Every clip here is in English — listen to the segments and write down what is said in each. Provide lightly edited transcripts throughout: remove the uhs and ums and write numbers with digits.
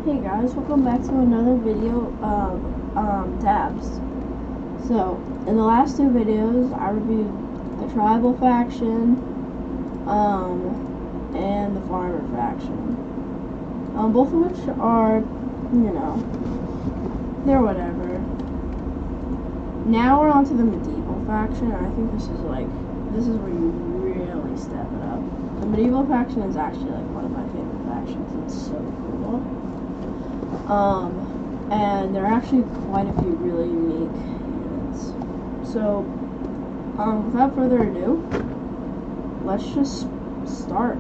Hey guys, welcome back to another video of tabs. So, in the last two videos, I reviewed the tribal faction, and the farmer faction. Both of which are, they're whatever. Now we're on to the medieval faction, and I think this is where you really step it up. The medieval faction is actually like one of my favorite factions. It's so cool. And there are actually quite a few really unique units. So, without further ado, let's just start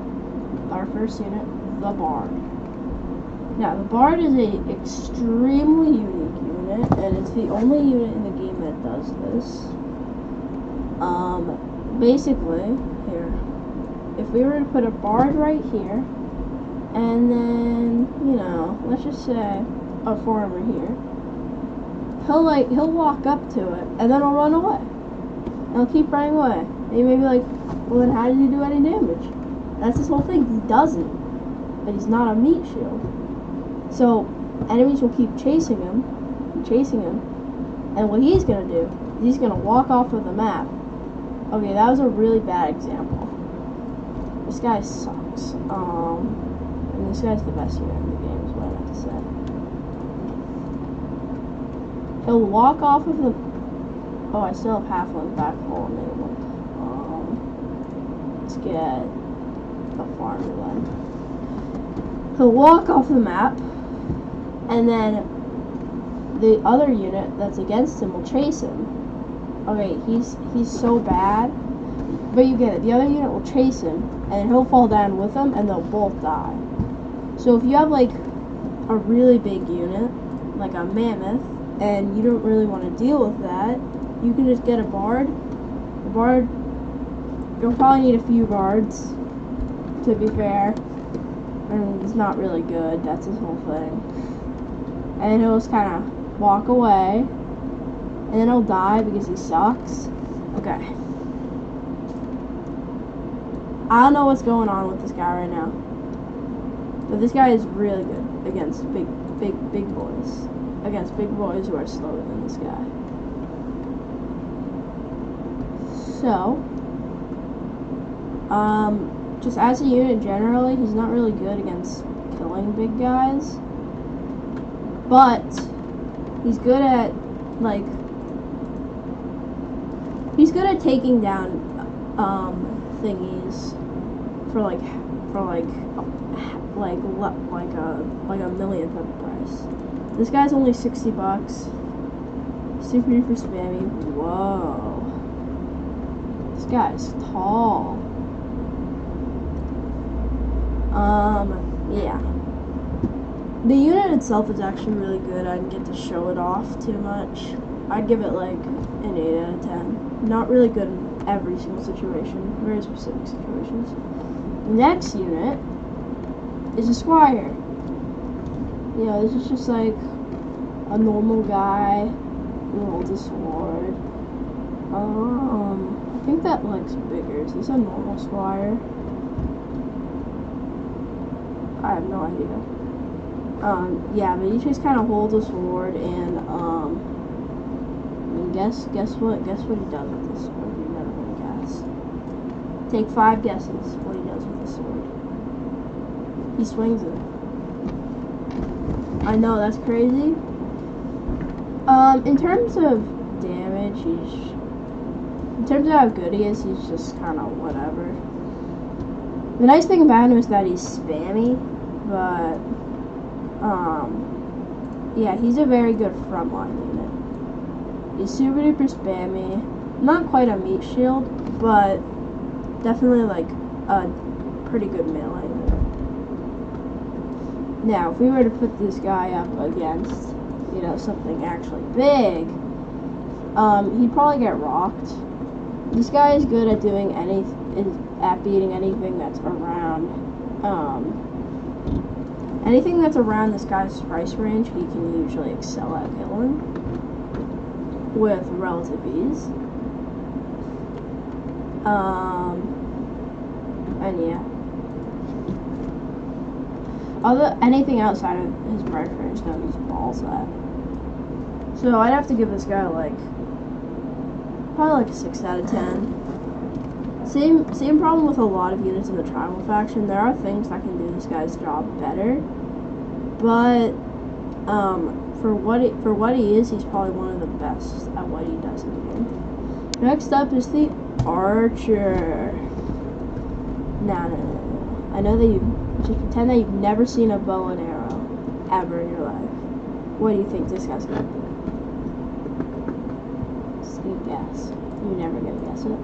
our first unit, the Bard. Now, the Bard is an extremely unique unit, and it's the only unit in the game that does this. Basically, here, if we were to put a Bard right here, and then, let's just say a farmer here, he'll walk up to it, and then he'll run away. And he'll keep running away. And you may be like, well then how did he do any damage? That's his whole thing, he doesn't. But he's not a meat shield. So, enemies will keep chasing him, and what he's gonna do, he's gonna walk off of the map. Okay, that was a really bad example. This guy sucks. And this guy's the best unit in the game, is what I have to say. He'll walk off of the... Oh, I still have halfling back full enabled. Let's get a farmer then. He'll walk off the map, and then the other unit that's against him will chase him. Okay, he's so bad, but you get it. The other unit will chase him, and he'll fall down with them, and they'll both die. So if you have like a really big unit, like a mammoth, and you don't really want to deal with that, you can just get a Bard. The Bard, you'll probably need a few Bards, to be fair. And it's not really good, that's his whole thing. And he'll just kind of walk away, and then he'll die because he sucks. Okay. I don't know what's going on with this guy right now. But this guy is really good against big boys. Against big boys who are slower than this guy. So, just as a unit generally, he's not really good against killing big guys. But he's good at taking down thingies for like a millionth of the price. This guy's only $60. Super duper spammy. Whoa. This guy's tall. Yeah. The unit itself is actually really good. I didn't get to show it off too much. I'd give it like an 8 out of 10. Not really good in every single situation. Very specific situations. The next unit is a Squire. This is just like a normal guy who holds a sword. I think that leg's bigger. Is this a normal Squire? I have no idea. Yeah, but he just kind of holds a sword, and guess what he does with this sword? You're never gonna guess. Take 5 guesses what he does with the sword. He swings it. I know, that's crazy. In terms of damage, in terms of how good he is, he's just kind of whatever. The nice thing about him is that he's spammy, but, yeah, he's a very good frontline unit. He's super duper spammy. Not quite a meat shield, but definitely like a pretty good melee unit. Now, if we were to put this guy up against, something actually big, he'd probably get rocked. This guy is good at doing beating anything that's around, anything that's around this guy's price range, he can usually excel at killing with relative ease. And yeah. anything outside of his price range though, he's balls at. So I'd have to give this guy like probably like a 6 out of 10. Same problem with a lot of units in the tribal faction. There are things that can do this guy's job better, but for what he is, he's probably one of the best at what he does in the game. Next up is the archer. No. I know that you just pretend that you've never seen a bow and arrow ever in your life. What do you think this guy's gonna do? Just guess. You're never gonna guess it.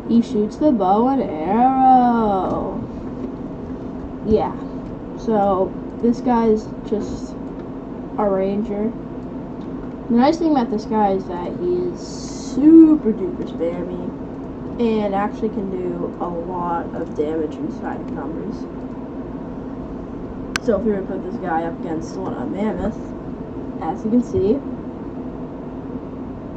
He shoots the bow and arrow. Yeah. So this guy's just a ranger. The nice thing about this guy is that he is super duper spammy and actually can do a lot of damage inside of numbers. So if we were to put this guy up against one of a mammoth, as you can see,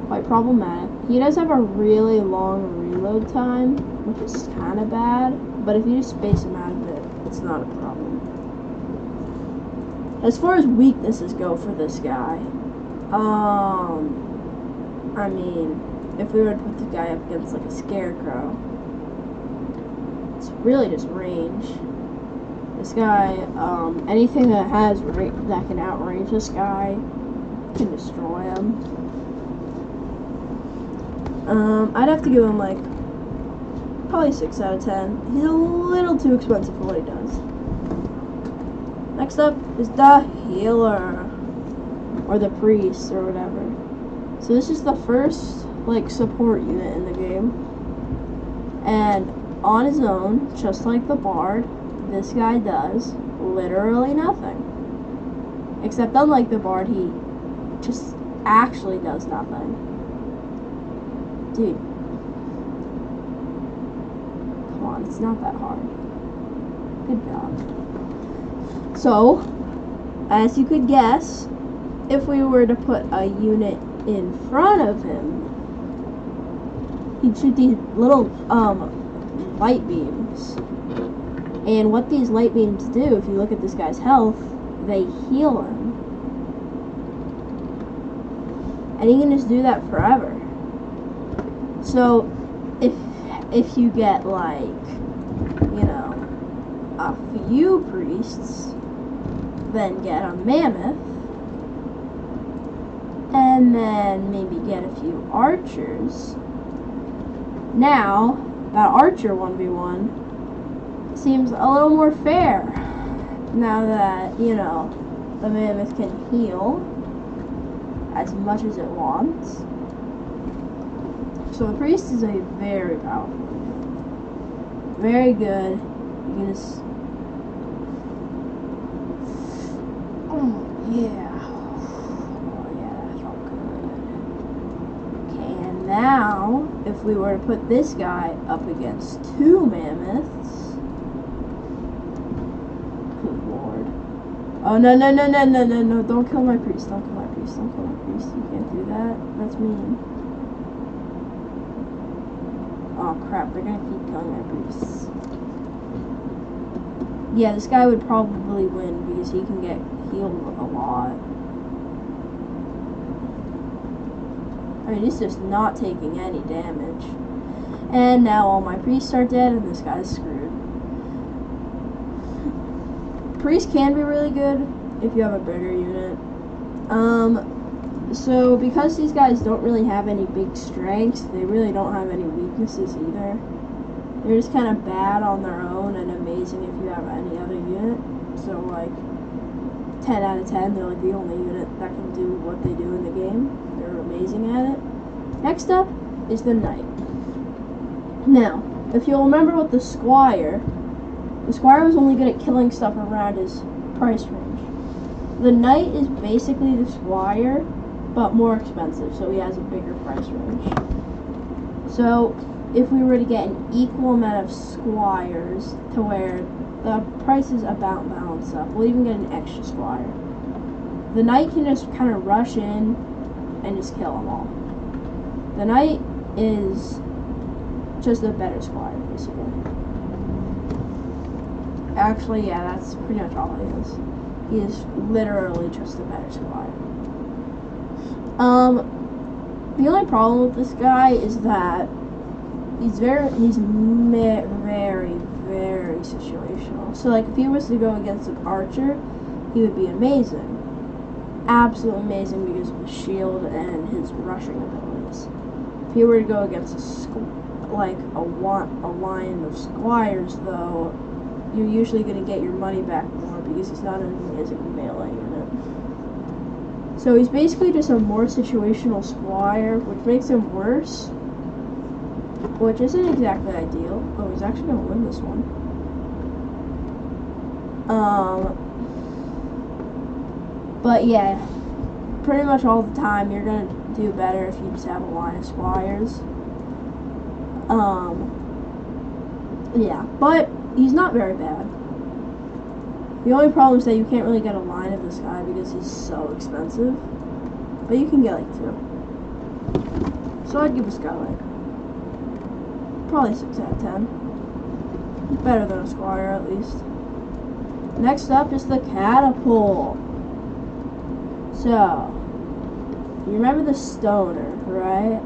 quite problematic. He does have a really long reload time, which is kind of bad, but if you just space him out a bit, it's not a problem. As far as weaknesses go for this guy, I mean, if we were to put the guy up against like a scarecrow, it's really just range. This guy, anything that has that can outrange this guy can destroy him. I'd have to give him like probably 6 out of 10. He's a little too expensive for what he does. Next up is the healer, or the priest, or whatever. So this is the first like support unit in the game, and on his own, just like the bard, this guy does literally nothing. Except unlike the bard, he just actually does nothing. Dude, come on, it's not that hard. Good job. So, as you could guess, if we were to put a unit in front of him, he'd shoot these little light beams. And what these light beams do, if you look at this guy's health, they heal him. And he can just do that forever. So if you get like, you know, a few priests, then get a mammoth, and then maybe get a few archers. Now, that archer 1v1 seems a little more fair. Now that, you know, the mammoth can heal as much as it wants. So the priest is a very powerful unit. Very good. You can just... Oh, yeah. Now, if we were to put this guy up against 2 mammoths, good lord. Oh, no, don't kill my priest, don't kill my priest, don't kill my priest, you can't do that, that's mean. Oh crap, they're gonna keep killing my priests. Yeah, this guy would probably win because he can get healed a lot. I mean, he's just not taking any damage. And now all my priests are dead and this guy's screwed. Priests can be really good if you have a bigger unit. So because these guys don't really have any big strengths, they really don't have any weaknesses either. They're just kind of bad on their own and amazing if you have any other unit. So like 10 out of 10, they're like the only unit that can do what they do in the game. They're amazing at it. Next up is the knight. Now, if you'll remember with the squire was only good at killing stuff around his price range. The knight is basically the squire, but more expensive, so he has a bigger price range. So, if we were to get an equal amount of squires to where the prices about balance up, we'll even get an extra squire. The knight can just kind of rush in and just kill them all. The knight is just a better squire, basically. Actually, yeah, that's pretty much all he is. He is literally just a better squire. The only problem with this guy is that he's very situational. So, like, if he was to go against an archer, he would be amazing. Absolutely amazing because of his shield and his rushing abilities. If he were to go against a line of squires, though, you're usually going to get your money back more because he's not an amazing melee unit. So he's basically just a more situational squire, which makes him worse, which isn't exactly ideal. Oh, he's actually going to win this one. But yeah, pretty much all the time you're going to do better if you just have a line of squires. Yeah, but he's not very bad. The only problem is that you can't really get a line of this guy because he's so expensive. But you can get like 2. So I'd give this guy like probably 6 out of 10. Better than a squire at least. Next up is the catapult. So, you remember the stoner, right?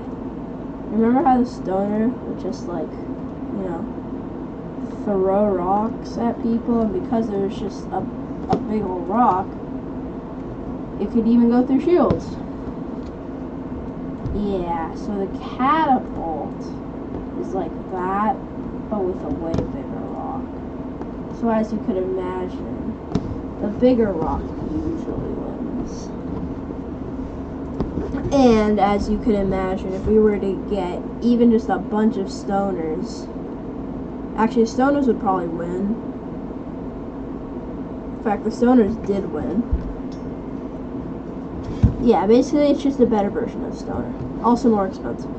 Remember how the stoner would just like, you know, throw rocks at people, and because there was just a big old rock, it could even go through shields. Yeah, so the catapult is like that, but with a way bigger rock. So as you could imagine, the bigger rock usually wins. And as you could imagine, if we were to get even just a bunch of stoners, actually stoners would probably win. In fact, the stoners did win. Yeah, basically it's just a better version of stoner. Also more expensive.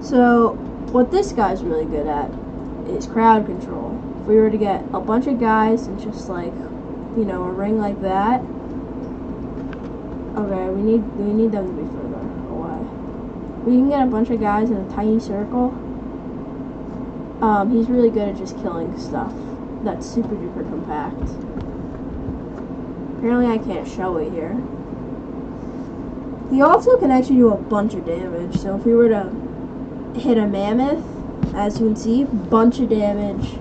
So, what this guy's really good at is crowd control. If we were to get a bunch of guys and just like, you know, a ring like that. Okay, we need them to be further away. We can get a bunch of guys in a tiny circle. He's really good at just killing stuff that's super duper compact. Apparently I can't show it here. He also can actually do a bunch of damage, so if we were to hit a mammoth, as you can see, bunch of damage.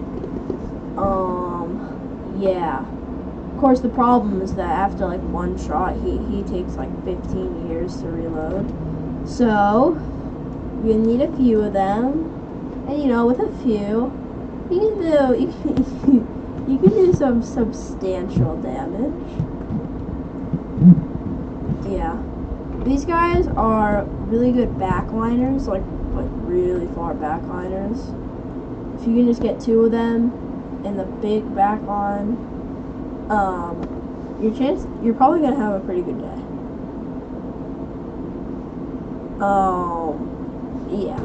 Yeah. Of course, the problem is that after like one shot, he takes like 15 years to reload. So, you need a few of them. And you know, with a few, you can do some substantial damage. Yeah, these guys are really good backliners, like really far backliners. If you can just get 2 of them in the big backline, you're probably gonna have a pretty good day. Yeah.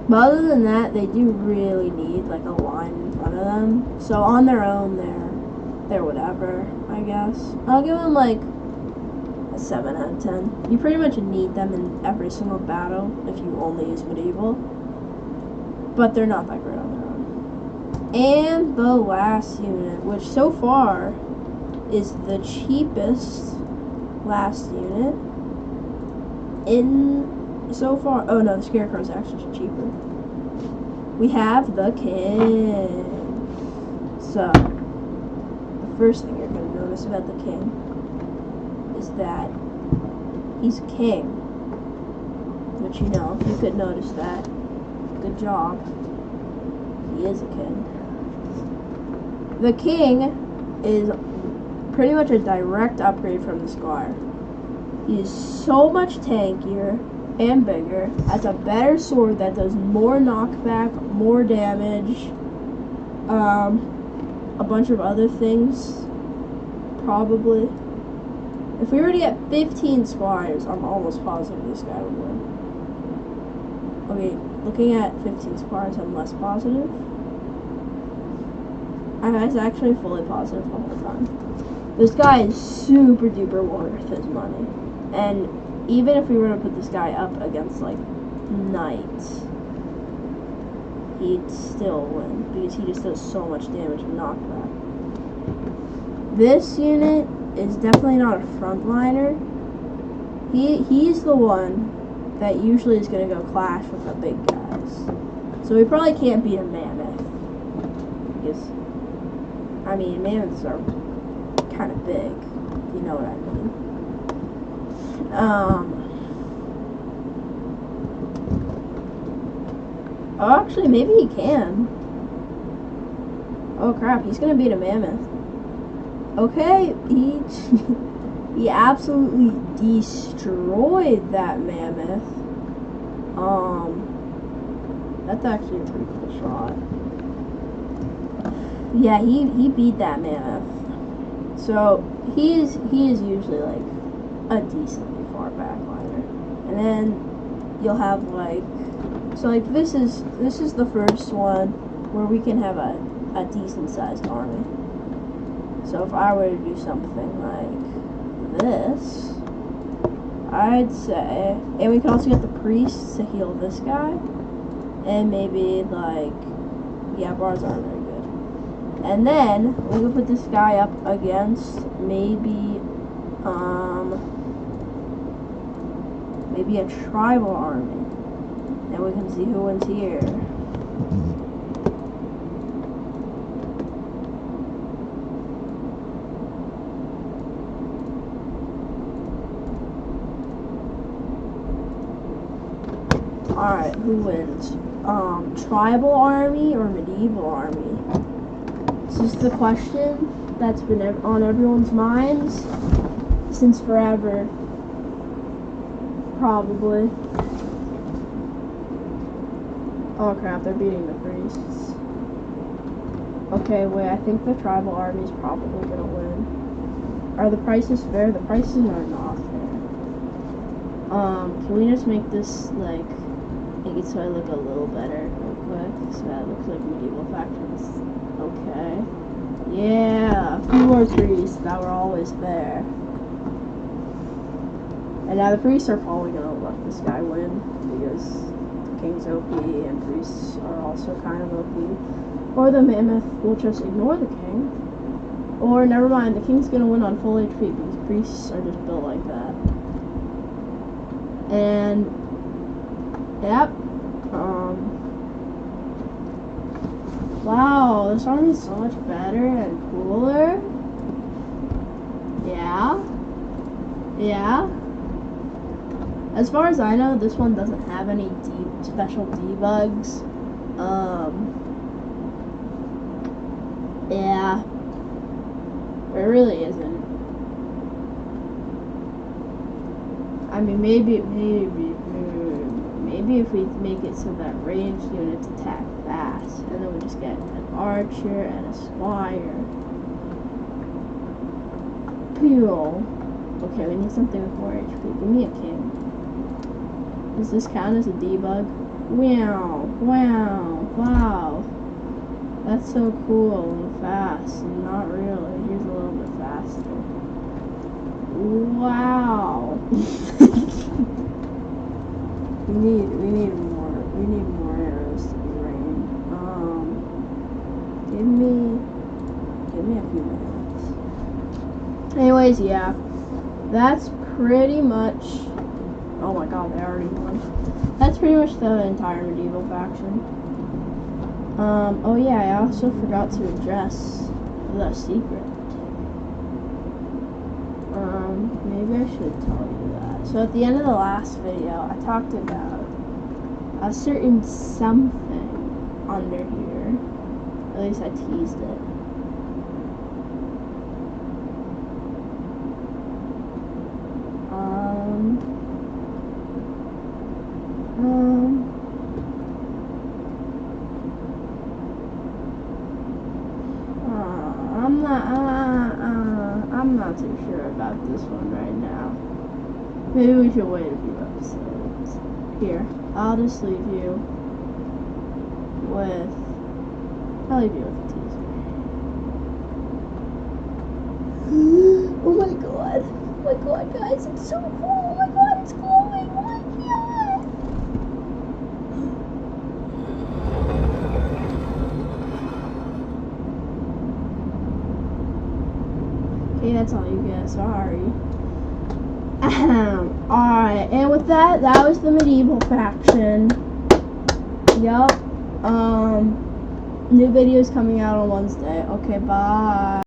But other than that, they do really need like a line in front of them. So on their own, they're whatever, I guess. I'll give them like a 7 out of 10. You pretty much need them in every single battle if you only use Medival. But they're not that great on their own. And the last unit, which so far is the cheapest last unit in so far. Oh no, the Scarecrow's actually cheaper. We have the King. So, the first thing you're going to notice about the King is that he's a king. Which, you know, if you could notice that, good job. He is a king. The King is pretty much a direct upgrade from the Squire. He is so much tankier and bigger, has a better sword that does more knockback, more damage, a bunch of other things, probably. If we were to get 15 squires, I'm almost positive this guy would win. Okay, looking at 15 squires, I'm less positive. I was actually fully positive the whole time. This guy is super duper worth his money. And even if we were to put this guy up against like knights, he'd still win because he just does so much damage with knockback. This unit is definitely not a frontliner. He's the one that usually is going to go clash with the big guys. So we probably can't beat a mammoth. Because, I mean, mammoths are kind of big. You know what I mean. Oh, actually, maybe he can. Oh crap, he's gonna beat a mammoth. Okay, he absolutely destroyed that mammoth. That's actually a pretty cool shot. Yeah, he beat that mammoth. So he is usually like a decently far backliner. And then you'll have like, so like this is the first one where we can have a decent sized army. So if I were to do something like this, I'd say, and we can also get the priests to heal this guy, and maybe like, yeah, bars aren't very good. And then we can put this guy up against maybe a tribal army, and we can see who wins here. Alright, who wins? Tribal army or medieval army? This is the question that's been on everyone's minds since forever. Probably. Oh crap, they're beating the priests. Okay, wait, I think the tribal army is probably gonna win. Are the prices fair? The prices are not fair. Can we just make this like, make it so I look a little better real quick? So that looks like medieval factions. Okay. Yeah, a few more priests that were always there. And now the priests are probably gonna let this guy win because the king's OP and priests are also kind of OP. Or the mammoth will just ignore the king. Or never mind, the king's gonna win on full HP because priests are just built like that. And yep. Wow, this army is so much better and cooler. Yeah. Yeah. As far as I know, this one doesn't have any special debugs. Yeah. It really isn't. I mean, maybe if we make it so that ranged units attack fast, and then we just get an archer and a squire. Peel. Okay, we need something with more HP. Give me a king. Does this count as a debug? Wow, wow, wow. That's so cool and fast. Not really. Here's a little bit faster. Wow. we need more arrows to be rained. Give me a few minutes. Anyways, yeah. That's pretty much, oh my god, they already won. That's pretty much the entire medieval faction. Oh yeah, I also forgot to address the secret. Maybe I should tell you that. So at the end of the last video, I talked about a certain something under here. At least I teased it. I'm not too sure about this one right now. Maybe we should wait a few episodes. Here, I'll just leave you with, I'll leave you with a teaser. Oh my god. Oh my god, guys, it's so cool. Oh my god, it's glowing. Oh my god. Okay, that's all you get. Sorry. Alright, and with that was the medieval faction. Yup. New videos coming out on Wednesday. Okay, bye.